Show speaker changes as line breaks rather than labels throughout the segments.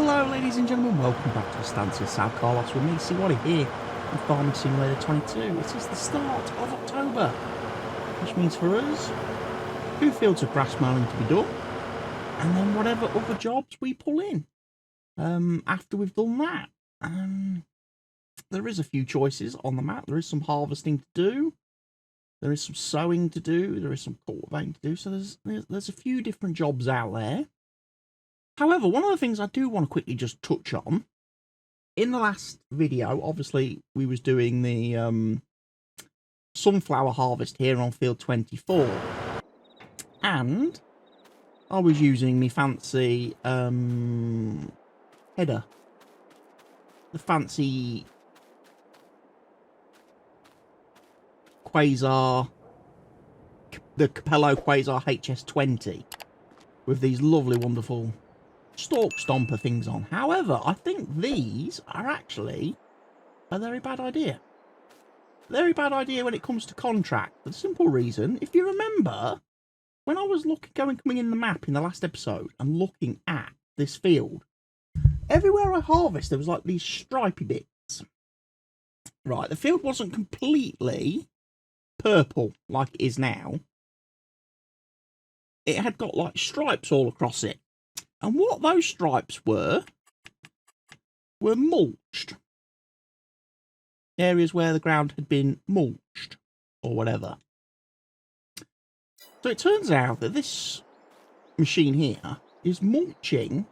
Hello ladies and gentlemen, welcome back to Estância São Carlos with me, Siwadi, here in Farming Simulator 22. It is the start of October, which means for us, 2 fields of grass mowing to be done, and then whatever other jobs we pull in. After we've done that, there is a few choices on the map. There is some harvesting to do, there is some sowing to do, there is some cultivating to do, so there's a few different jobs out there. However, one of the things I do want to quickly just touch on, in the last video, obviously, we was doing the sunflower harvest here on field 24. And I was using my fancy header. The fancy Quasar, the Capello Quasar HS20 with these lovely, wonderful stalk stomper things on. However, I think these are actually a very bad idea. Very bad idea when it comes to contract. For the simple reason, if you remember, when I was coming in the map in the last episode and looking at this field, everywhere I harvest there was like these stripy bits. Right, the field wasn't completely purple like it is now. It had got like stripes all across it. And what those stripes were mulched. Areas where the ground had been mulched, or whatever. So it turns out that this machine here is mulching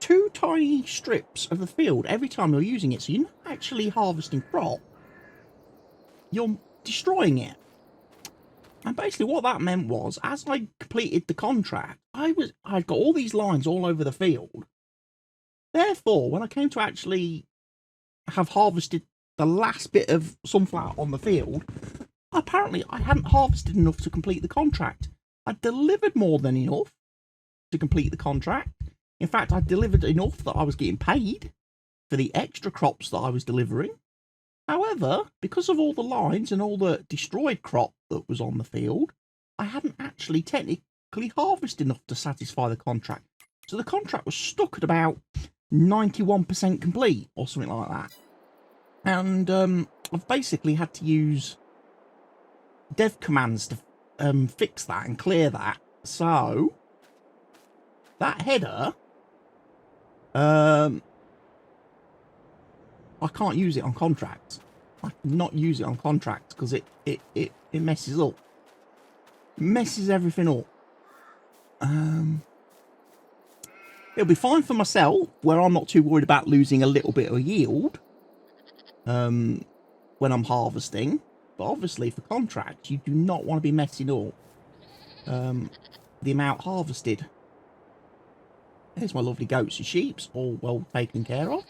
2 tiny strips of the field every time you're using it. So you're not actually harvesting crop, you're destroying it. And basically what that meant was, as I completed the contract, I'd got all these lines all over the field. Therefore, when I came to actually have harvested the last bit of sunflower on the field, apparently I hadn't harvested enough to complete the contract. I delivered more than enough to complete the contract. In fact, I delivered enough that I was getting paid for the extra crops that I was delivering. However, because of all the lines and all the destroyed crop that was on the field, I hadn't actually technically harvested enough to satisfy the contract. So the contract was stuck at about 91% complete or something like that. And I've basically had to use dev commands to fix that and clear that. So that header, I can't use it on contracts. I cannot use it on contracts because it messes up. Messes everything up. It'll be fine for myself, where I'm not too worried about losing a little bit of yield when I'm harvesting. But obviously for contracts, you do not want to be messing up the amount harvested. Here's my lovely goats and sheep, all well taken care of.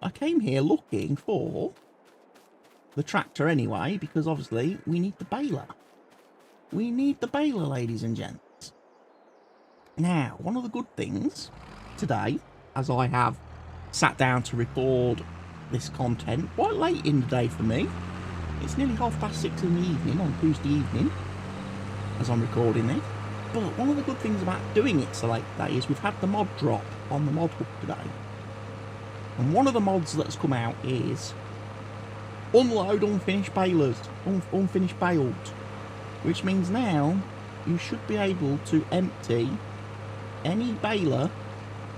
I came here looking for the tractor anyway, because obviously we need the baler. We need the baler, ladies and gents. Now, one of the good things today, as I have sat down to record this content quite late in the day for me, it's nearly 6:30 in the evening on Tuesday evening as I'm recording it. But one of the good things about doing it so late today is we've had the mod drop on the mod hub today. And one of the mods that's come out is unload unfinished balers, unfinished bales, which means now you should be able to empty any baler,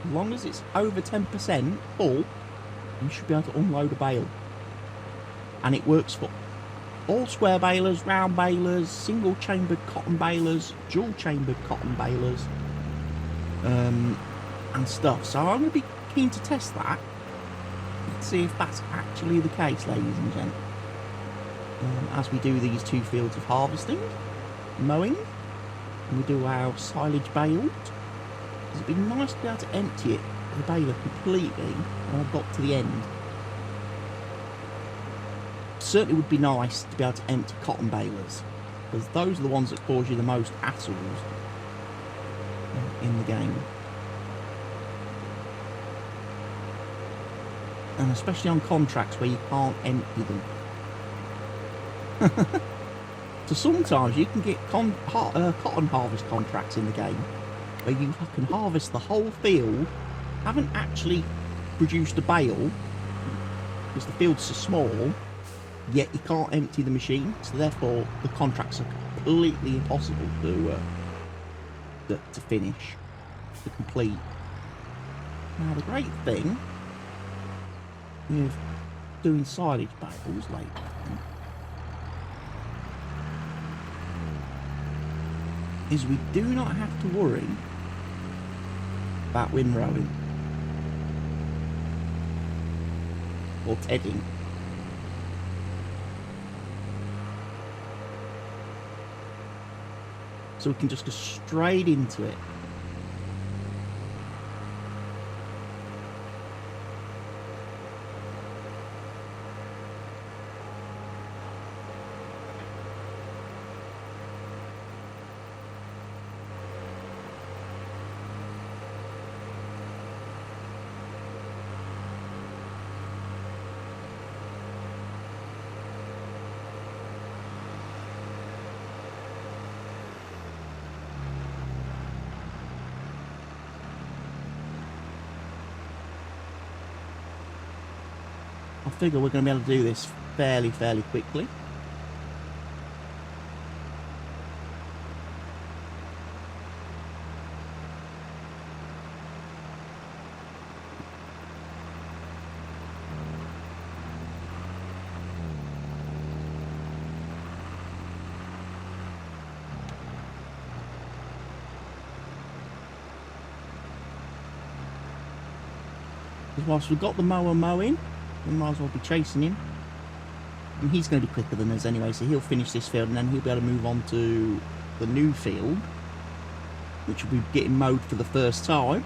as long as it's over 10% full, you should be able to unload a bale. And it works for all square balers, round balers, single chambered cotton balers, dual chambered cotton balers, and stuff. So I'm going to be keen to test that. Let's see if that's actually the case, ladies and gents. As we do these 2 fields of harvesting, mowing, and we do our silage baled. It'd be nice to be able to empty it, the baler, completely when I got to the end. Certainly would be nice to be able to empty cotton balers, because those are the ones that cause you the most hassles in the game. And especially on contracts where you can't empty them. So sometimes you can get cotton harvest contracts in the game where you can harvest the whole field, haven't actually produced a bale, because the field's so small, yet you can't empty the machine, so therefore the contracts are completely impossible to finish, to complete. Now the great thing with doing silage bales lately is we do not have to worry about windrowing or tedding. So we can just go straight into it. I figure we're going to be able to do this fairly quickly. Because whilst we've got the mower mowing, we might as well be chasing him. And he's going to be quicker than us anyway, so he'll finish this field and then he'll be able to move on to the new field, which will be getting mowed for the first time.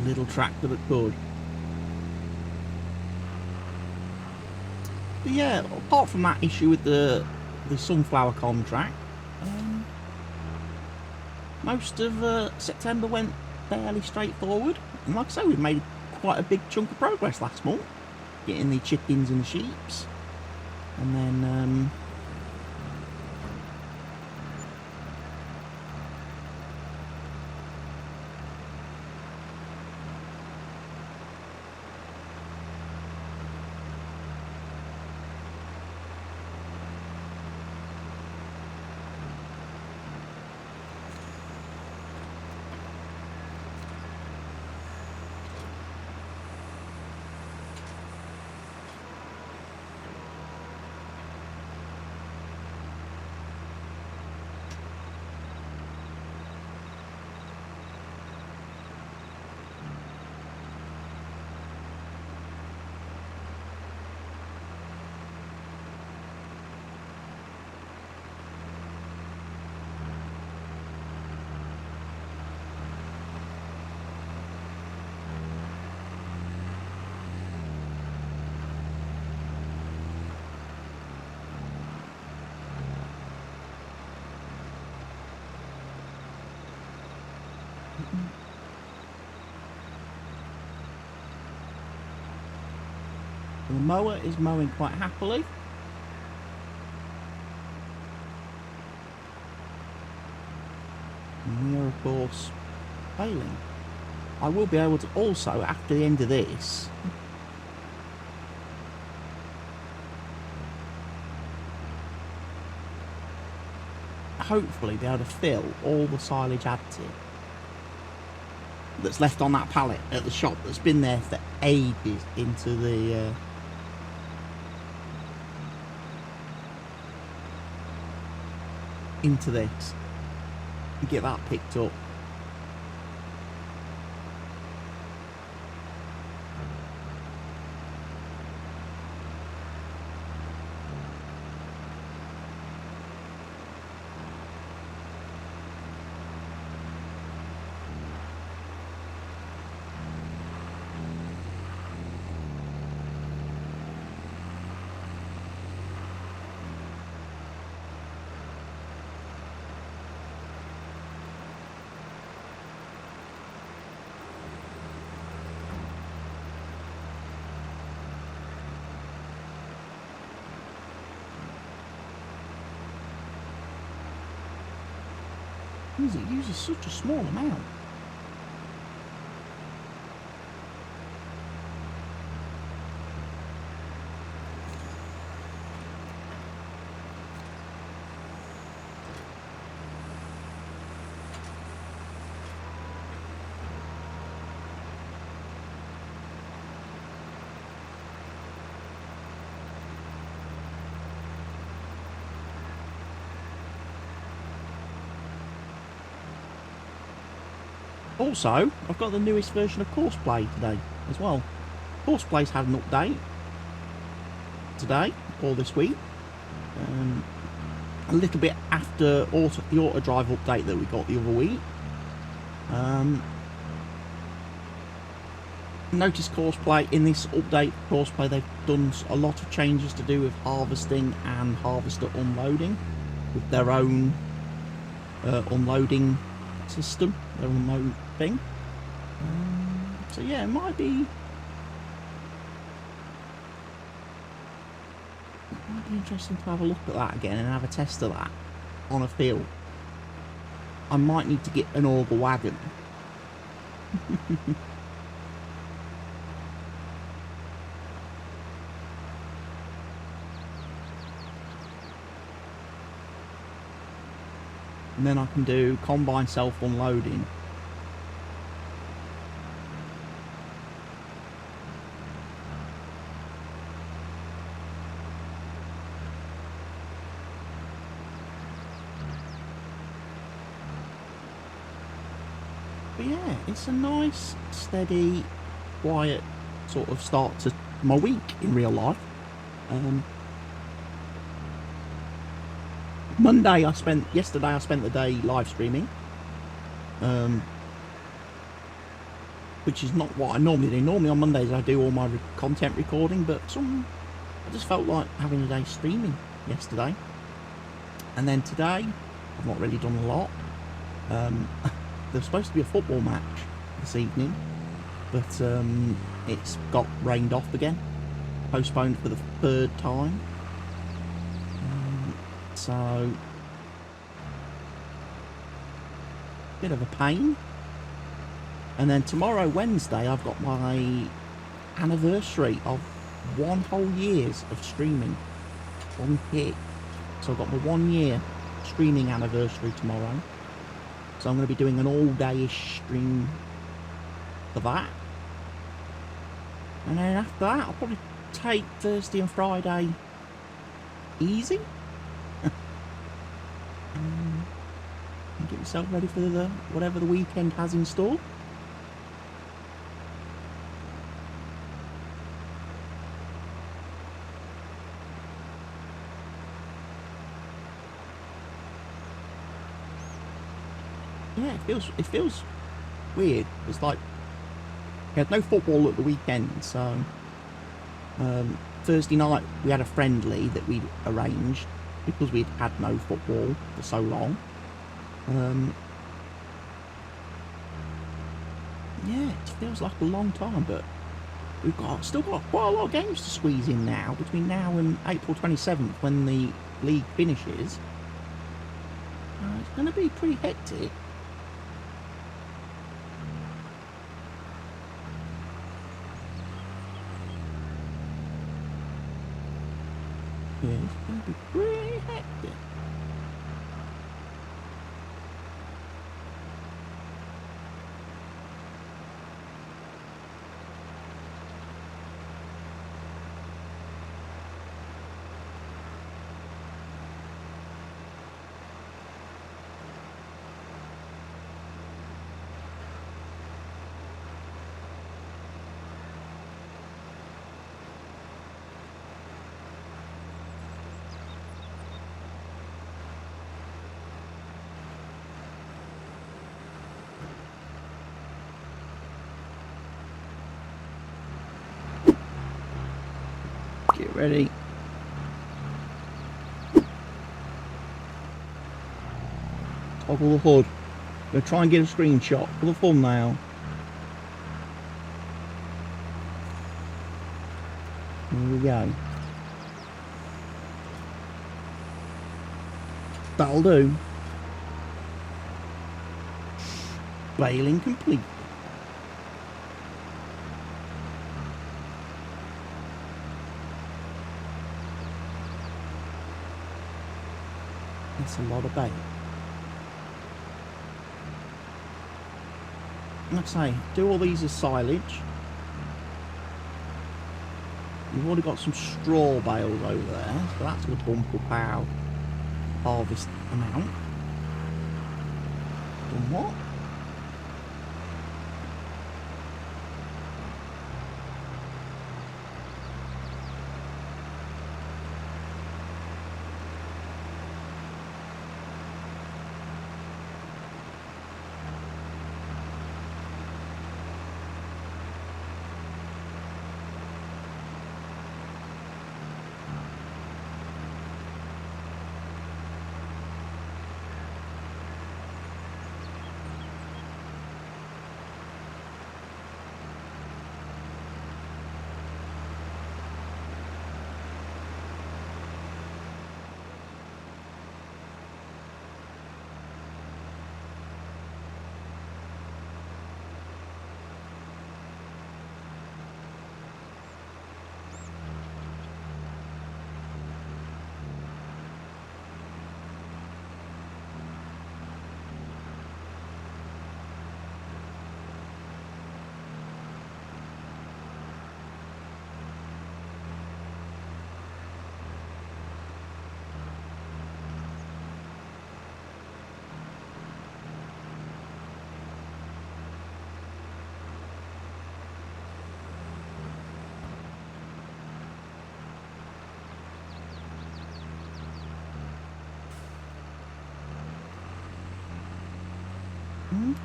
Little tractor that could. But yeah, apart from that issue with the sunflower contract, most of September went fairly straightforward. And like I say, we've made quite a big chunk of progress last month, getting the chickens and the sheeps, and then the mower is mowing quite happily. And we are of course baling. I will be able to also, after the end of this, hopefully be able to fill all the silage additive that's left on that pallet at the shop that's been there for ages into the into this and get that picked up. It uses such a small amount. Also, I've got the newest version of Courseplay today as well. Courseplay's had an update today, or this week. A little bit after the auto drive update that we got the other week. Notice Courseplay, in this update, Courseplay, they've done a lot of changes to do with harvesting and harvester unloading with their own unloading system, their unload thing. So yeah, it might be interesting to have a look at that again and have a test of that on a field. I might need to get an auger wagon. And then I can do combine self-unloading. But yeah, it's a nice, steady, quiet sort of start to my week in real life. Yesterday I spent the day live streaming, which is not what I normally do. Normally on Mondays I do all my content recording, but I just felt like having a day streaming yesterday. And then today, I've not really done a lot. There's supposed to be a football match this evening, but it's got rained off again, postponed for the third time. So, bit of a pain. And then tomorrow, Wednesday, I've got my anniversary of 1 whole years of streaming on Kick. So I've got my 1 year streaming anniversary tomorrow. So I'm going to be doing an all-day-ish stream for that. And then after that, I'll probably take Thursday and Friday easy. And get yourself ready for whatever the weekend has in store. Yeah, it feels weird. It's like we had no football at the weekend, so Thursday night we had a friendly that we'd arranged because we'd had no football for so long. Yeah, it feels like a long time, but we've still got quite a lot of games to squeeze in now, between now and April 27th when the league finishes. It's going to be pretty hectic. Yeah, it's going to be pretty hectic. Get ready. Toggle the hood. I'm going to try and get a screenshot for the thumbnail. Here we go. That'll do. baling complete. That's a lot of bale. Like I say, do all these as silage. You've already got some straw bales over there, so that's going to bump up our harvest amount. Done what?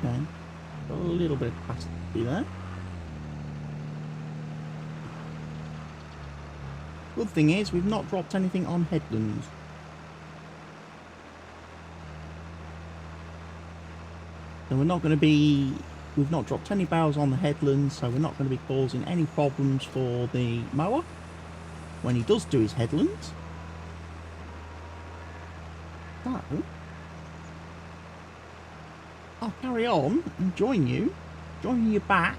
Okay, got a little bit of capacity there. Good thing is, we've not dropped anything on headlands. So we're not going to be... We've not dropped any barrels on the headlands, so we're not going to be causing any problems for the mower when he does do his headlands. So, I'll carry on and join you back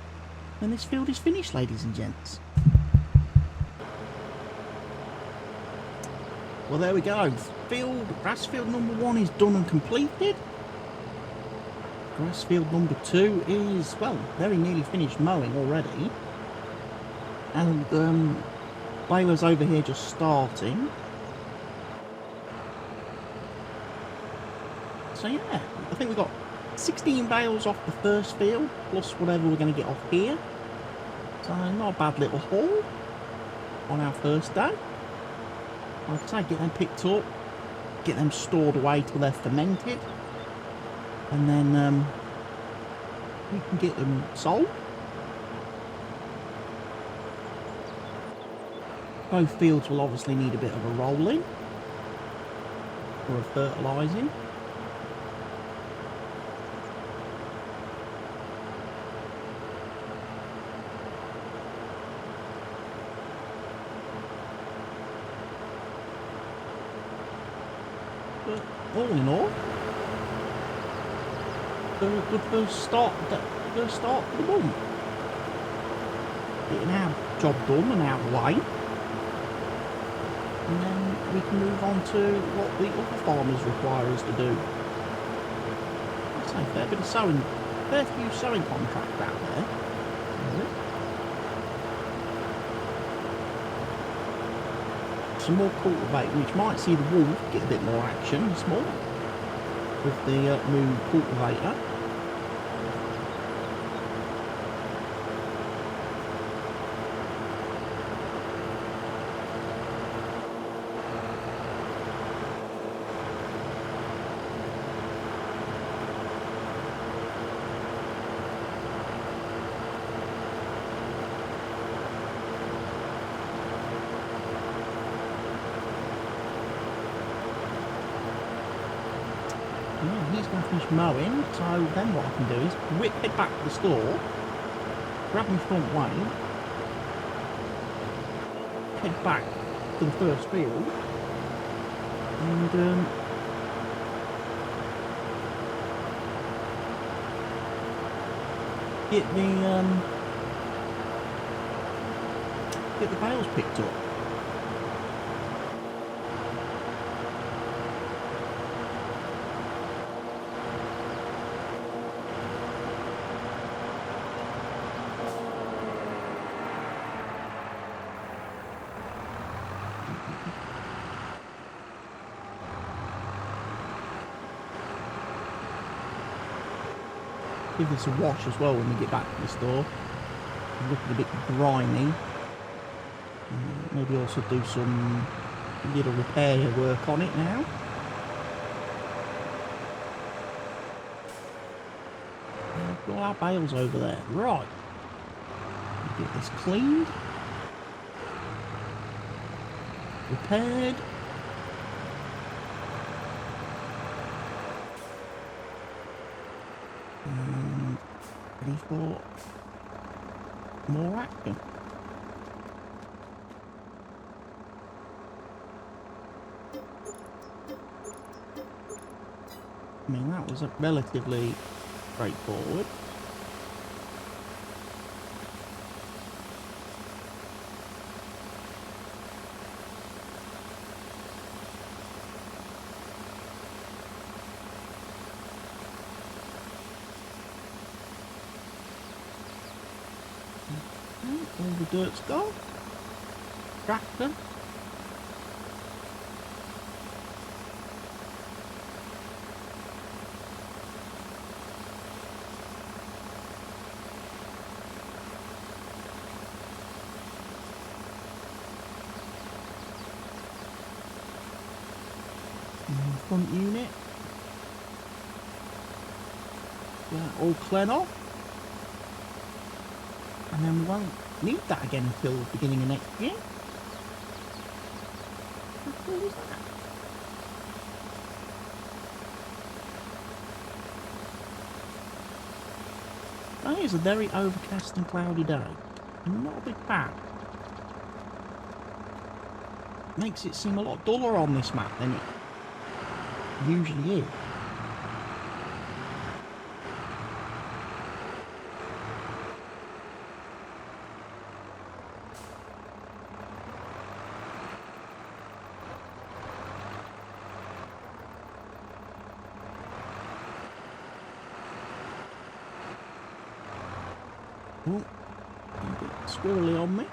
when this field is finished, ladies and gents. Well, there we go. Grass field number 1 is done and completed. Grass field number 2 is, well, very nearly finished mowing already. And Baler's over here just starting. So yeah, I think we've got 16 bales off the first field, plus whatever we're going to get off here. So not a bad little haul on our first day. Like I say, get them picked up, get them stored away till they're fermented, and then we can get them sold. Both fields will obviously need a bit of a rolling or a fertilising. But all in all, a good first start for the month. Getting our job done and out of the way. And then we can move on to what the other farmers require us to do. I'd say a fair bit of sowing, fair few sowing contracts out there. Some more cultivating, which might see the wolf get a bit more action this month with the new cultivator. Yeah, he's going to finish mowing, so then what I can do is head back to the store, grab my front wheel, head back to the first field, and get the bales picked up. Give this a wash as well when we get back to the store. It's looking a bit grimy. Maybe also do some little repair work on it now. Got all our bales over there. Right. Get this cleaned. Repaired. And ready for more action. I mean, that was relatively straightforward. All the dirt's gone. Tractor. Front unit. All clean off. And then we won't need that again until the beginning of next year. How cool is that? That is a very overcast and cloudy day. I'm not a big fan. Makes it seem a lot duller on this map than it usually is. Oh, a bit squirrely on me.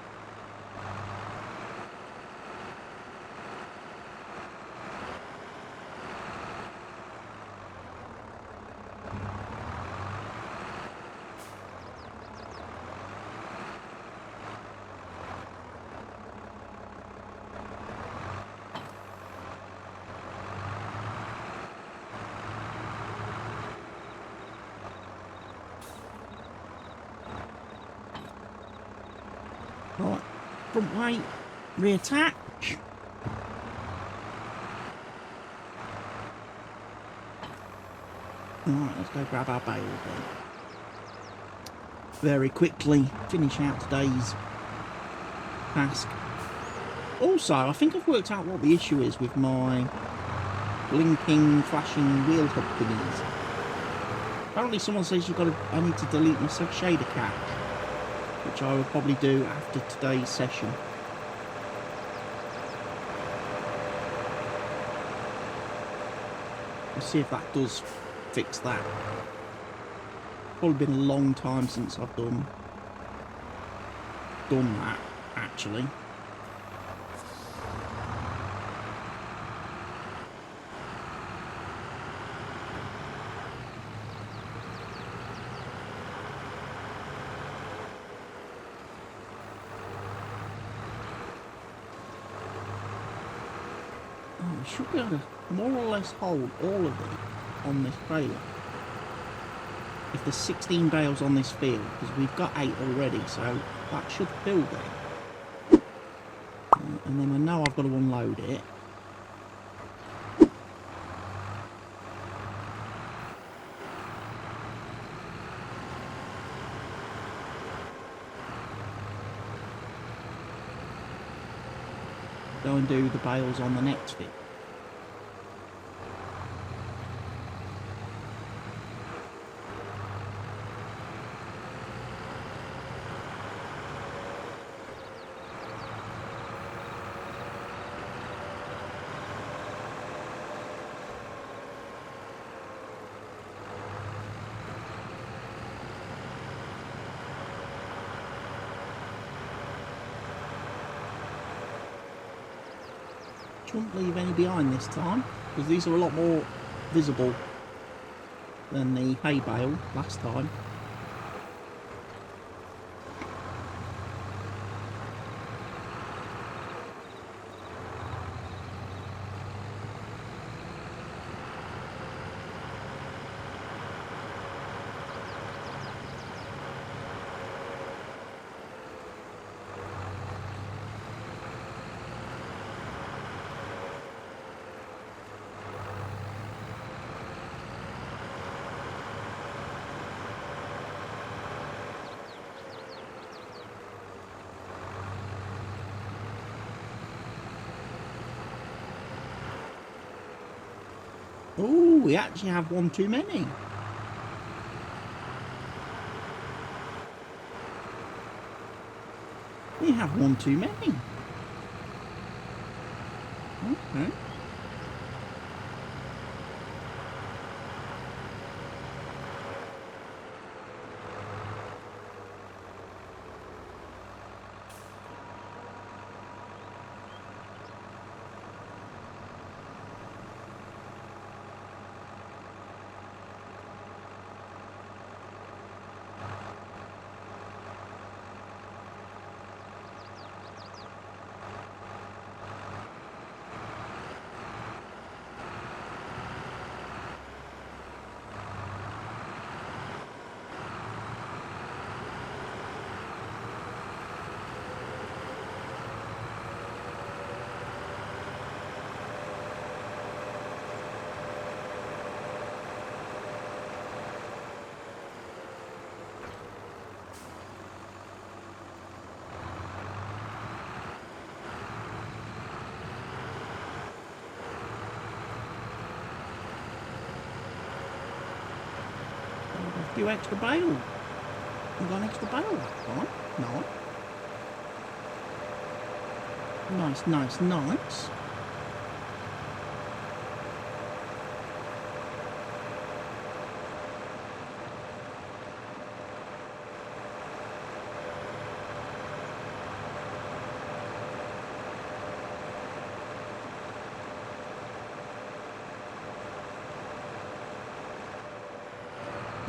Right, front weight, reattach. Right, let's go grab our bale then. Very quickly finish out today's task. Also, I think I've worked out what the issue is with my blinking, flashing wheel hub thingies. Apparently someone says I need to delete my shader cache, which I will probably do after today's session. We'll see if that does fix that. Probably been a long time since I've done that, actually. We should be able to more or less hold all of it on this trailer. If there's 16 bales on this field, because we've got 8 already, so that should fill it. And then I know I've got to unload it. Go and do the bales on the next bit. Shouldn't leave any behind this time, because these are a lot more visible than the hay bale last time. Oh, we actually have one too many. We have one too many. Okay. A few extra bale. We've got an extra bale that time. Nice. Nice.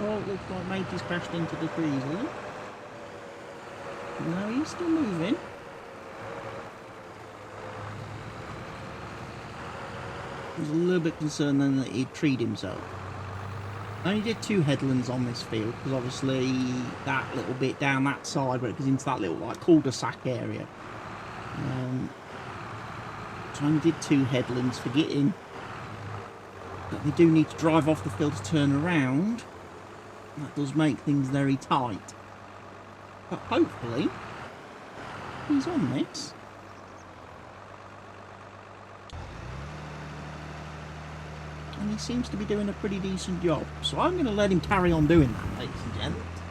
Oh, it looks like Matey's crashed into the trees, isn't it? No, he's still moving. I was a little bit concerned then that he'd treed himself. I only did 2 headlands on this field, because obviously that little bit down that side where it goes into that little like cul-de-sac area. So I only did 2 headlands, forgetting that they do need to drive off the field to turn around. That does make things very tight. But hopefully, he's on this. And he seems to be doing a pretty decent job. So I'm going to let him carry on doing that, ladies and gents.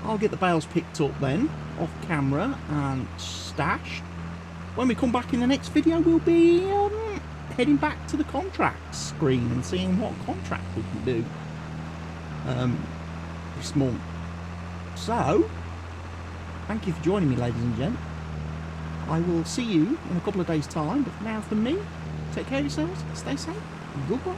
I'll get the bales picked up then, off camera and stashed. When we come back in the next video, we'll be heading back to the contract screen and seeing what contract we can do this month. So, thank you for joining me, ladies and gents. I will see you in a couple of days' time, but for now, from me, take care of yourselves, stay safe, and goodbye.